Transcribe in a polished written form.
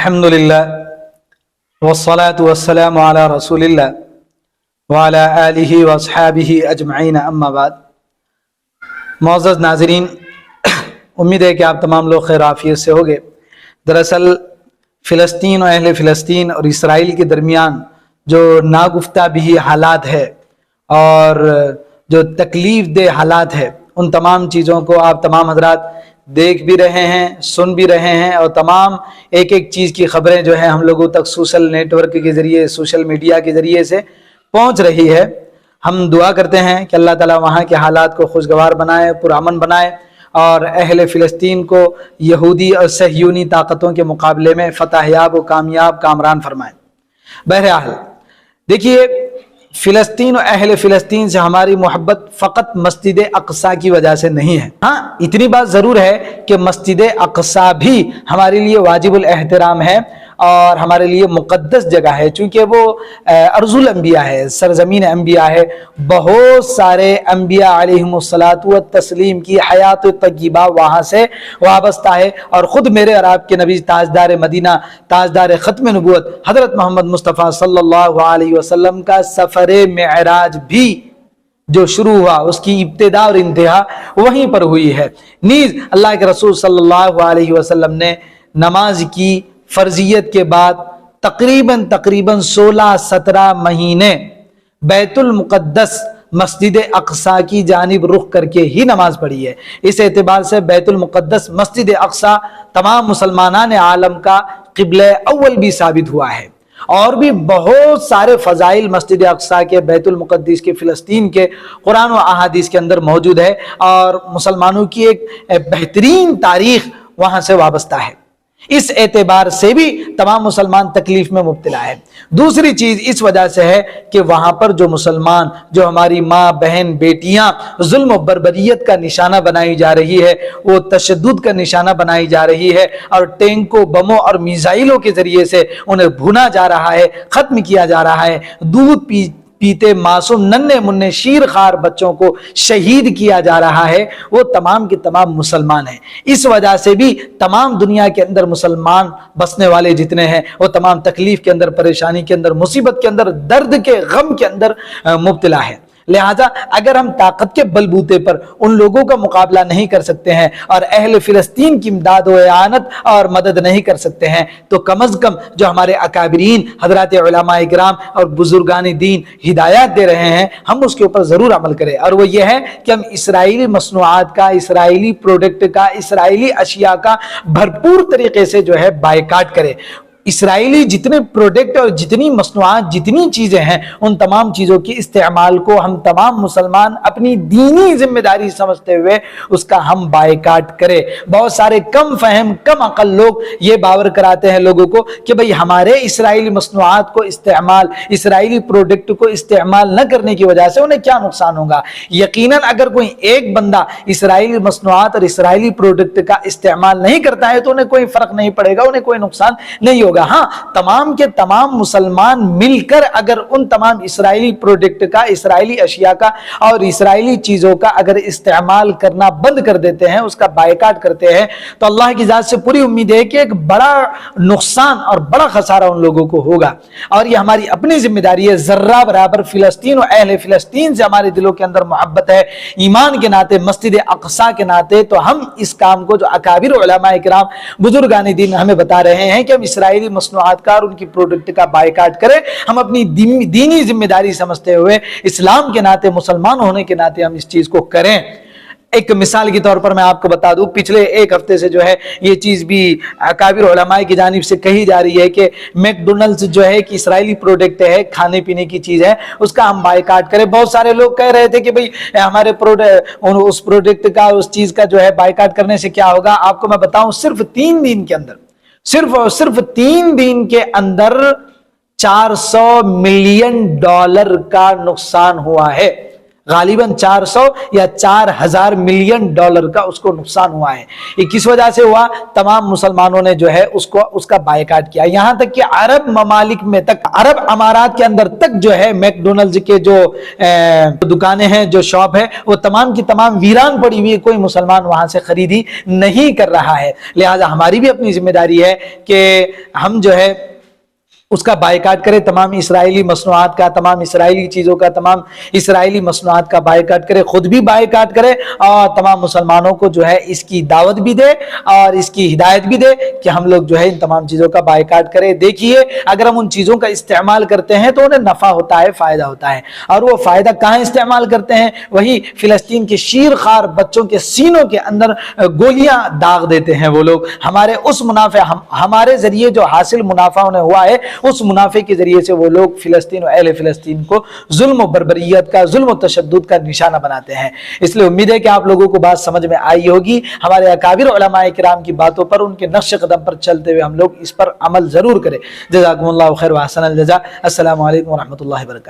अल्हम्दुलिल्लाह वस्सलातु वस्सलामु अला रसूलिल्लाह व अला आलिहि व अस्हाबिहि अजमईन अम्मा बाद। मुअज़्ज़ज़ नाज़रीन, उम्मीद है कि आप तमाम लोग खैर आफियत से होंगे। दरअसल फ़िलिस्तीन और अहले फ़िलिस्तीन और इसराइल के दरमियान जो नागुफ्ता भी हालात है और जो तकलीफ़ दे हालात है, उन तमाम चीज़ों को आप तमाम हज़रात देख भी रहे हैं, सुन भी रहे हैं और तमाम एक एक चीज़ की खबरें जो है हम लोगों तक सोशल नेटवर्क के ज़रिए, सोशल मीडिया के ज़रिए से पहुंच रही है। हम दुआ करते हैं कि अल्लाह ताला वहाँ के हालात को खुशगवार बनाए, पुरअमन बनाए और अहले फ़िलिस्तीन को यहूदी और सहयूनी ताकतों के मुकाबले में फ़तहयाब व कामयाब कामरान फरमाए। बहरहाल देखिए, फ़िलिस्तीन और अहले फ़िलिस्तीन से हमारी मोहब्बत फ़कत मस्जिद अक़सा की वजह से नहीं है। हाँ, इतनी बात ज़रूर है कि मस्जिद अक़सा भी हमारे लिए वाजिबुल एहतराम है और हमारे लिए मुक़द्दस जगह है, चूँकि वो अर्ज़ुल अंबिया है, सरज़मीन अंबिया है। बहुत सारे अंबिया अलैहिमुस्सलातु व तस्लीम की हयात तय्यबा वहाँ से वाबस्ता है और ख़ुद मेरे और आपके नबी ताजदार मदीना, ताजदार ख़त्म नबूवत हज़रत मोहम्मद मुस्तफ़ा सल्लल्लाहु अलैहि वसल्लम का सफ़रे मेराज भी जो शुरू हुआ, उसकी इब्तिदा और इंतहा वहीं पर हुई है। नीज़ अल्लाह के रसूल सल्लल्लाहु अलैहि वसल्लम ने नमाज की फर्जियत के बाद तकरीबन 16-17 महीने बैतुल मुक़द्दस मस्जिद अक़सा की जानिब रुख करके ही नमाज पढ़ी है। इस एतबार से बैतुल मुक़द्दस मस्जिद अक़सा तमाम मुसलमानान आलम का क़िबला अव्वल भी साबित हुआ है। और भी बहुत सारे फ़ज़ाइल मस्जिद अक़सा के, बैतुल मुक़द्दस के, फ़िलिस्तीन के कुरान व अहादीस के अंदर मौजूद है और मुसलमानों की एक बेहतरीन तारीख़ वहाँ से वाबस्ता है। इस एतबार से भी तमाम मुसलमान तकलीफ में मुब्तला है। दूसरी चीज़ इस वजह से है कि वहाँ पर जो मुसलमान, जो हमारी माँ बहन बेटियाँ जुल्म व बर्बरियत का निशाना बनाई जा रही है, वो तशद्दुद का निशाना बनाई जा रही है और टैंकों, बमों और मिसाइलों के ज़रिए से उन्हें भुना जा रहा है, ख़त्म किया जा रहा है। दूध पीते मासूम नन्हे मुन्ने शीर खार बच्चों को शहीद किया जा रहा है, वो तमाम के तमाम मुसलमान हैं। इस वजह से भी तमाम दुनिया के अंदर मुसलमान बसने वाले जितने हैं वो तमाम तकलीफ के अंदर, परेशानी के अंदर, मुसीबत के अंदर, दर्द के गम के अंदर मुब्तला है। लिहाजा अगर हम ताकत के बलबूते पर उन लोगों का मुकाबला नहीं कर सकते हैं और अहले फ़िलिस्तीन की इमदाद व इआनत और मदद नहीं कर सकते हैं, तो कम अज़ कम जो हमारे अकाबिरीन हज़रात उलमा इकराम और बुजुर्गान दीन हिदायत दे रहे हैं, हम उसके ऊपर ज़रूर अमल करें। और वो ये है कि हम इसराइली मसनूआत का, इसराइली प्रोडक्ट का, इसराइली अशिया का भरपूर तरीके से जो है बायकाट करें। इसराइली जितने प्रोडक्ट और जितनी मसनूआत, जितनी चीज़ें हैं, उन तमाम चीज़ों की इस्तेमाल को हम तमाम मुसलमान अपनी दीनी जिम्मेदारी समझते हुए उसका हम बायकाट करें। बहुत सारे कम फहम, कम अकल लोग ये बावर कराते हैं लोगों को कि भाई हमारे इसराइली मसनूआत को इस्तेमाल, इसराइली प्रोडक्ट को इस्तेमाल न करने की वजह से उन्हें क्या नुकसान होगा। यकीनन अगर कोई एक बंदा इसराइली मसनूआत और इसराइली प्रोडक्ट का इस्तेमाल नहीं करता है तो उन्हें कोई फ़र्क नहीं पड़ेगा, उन्हें कोई नुकसान नहीं होगा। हाँ, तमाम के तमाम मुसलमान मिलकर अगर उन तमाम इसराइली प्रोडक्ट का, इसराइली अशिया का और इसराइली चीजों का अगर इस्तेमाल करना बंद कर देते हैं, उसका बायकाट करते हैं, तो अल्लाह की जात से पूरी उम्मीद है कि एक बड़ा नुकसान और बड़ा खसारा उन लोगों को होगा। और ये हमारी अपनी जिम्मेदारी है। जर्रा बराबर फिलिस्तीन और अहले फिलिस्तीन से हमारे दिलों के अंदर मोहब्बत है, ईमान के नाते, मस्जिद अक़सा के नाते, तो हम इस काम को जो अकाबिर उलमा इकराम, बुजुर्गान दीन हमें बता रहे हैं कि हम इसराइली मसनूआत का और उनकी प्रोडक्ट का बायकाट करें, हम अपनी दीनी जिम्मेदारी समझते हुए इस्लाम के नाते, मुसलमान होने के नाते हम इस चीज को करें। एक मिसाल के तौर पर मैं आपको बता दूं, पिछले एक हफ्ते से जो है ये चीज़ भी अकाबिर उलमाए की जानिब से कही जा रही है कि मैकडोनल्ड्स जो है कि इसराइली प्रोडक्ट है, खाने पीने की चीज़ है, उसका हम बायकाट करें। बहुत सारे लोग कह रहे थे कि भाई हमारे उस प्रोडक्ट का, उस चीज़ का जो है बायकाट करने से क्या होगा। आपको मैं बताऊं, सिर्फ 3 दिन के अंदर, सिर्फ 3 दिन के अंदर $400 मिलियन का नुकसान हुआ है। غالباً 400 یا 4000 ملین ڈالر کا اس کو نقصان ہوا ہے۔ یہ کس وجہ سے ہوا؟ تمام مسلمانوں نے جو ہے اس کا بائیکاٹ کیا، یہاں تک کہ عرب ممالک میں تک، عرب امارات کے اندر تک جو ہے میک ڈونلڈز کے جو دکانیں ہیں، جو شاپ ہے، وہ تمام کی تمام ویران پڑی ہوئی ہے، کوئی مسلمان وہاں سے خریدی نہیں کر رہا ہے۔ لہٰذا ہماری بھی اپنی ذمہ داری ہے کہ ہم جو ہے اس کا بائیکاٹ کرے، تمام اسرائیلی مصنوعات کا، تمام اسرائیلی چیزوں کا، تمام اسرائیلی مصنوعات کا بائیکاٹ کرے، خود بھی بائیکاٹ کرے اور تمام مسلمانوں کو جو ہے اس کی دعوت بھی دے اور اس کی ہدایت بھی دے کہ ہم لوگ جو ہے ان تمام چیزوں کا بائیکاٹ کرے۔ دیکھیے اگر ہم ان چیزوں کا استعمال کرتے ہیں تو انہیں نفع ہوتا ہے، فائدہ ہوتا ہے، اور وہ فائدہ کہاں استعمال کرتے ہیں؟ وہی فلسطین کے شیر خوار بچوں کے سینوں کے اندر گولیاں داغ دیتے ہیں وہ لوگ۔ ہمارے اس منافع، ہمارے ذریعے جو حاصل منافع انہیں ہوا ہے، اس منافع کے ذریعے سے وہ لوگ فلسطین و اہل فلسطین کو ظلم و بربریت کا، ظلم و تشدد کا نشانہ بناتے ہیں۔ اس لیے امید ہے کہ آپ لوگوں کو بات سمجھ میں آئی ہوگی۔ ہمارے اکابر علماء کرام کی باتوں پر، ان کے نقش قدم پر چلتے ہوئے ہم لوگ اس پر عمل ضرور کریں۔ جزاکم اللہ خیر و احسن الجزاء۔ السلام علیکم ورحمۃ اللہ وبرکاتہ۔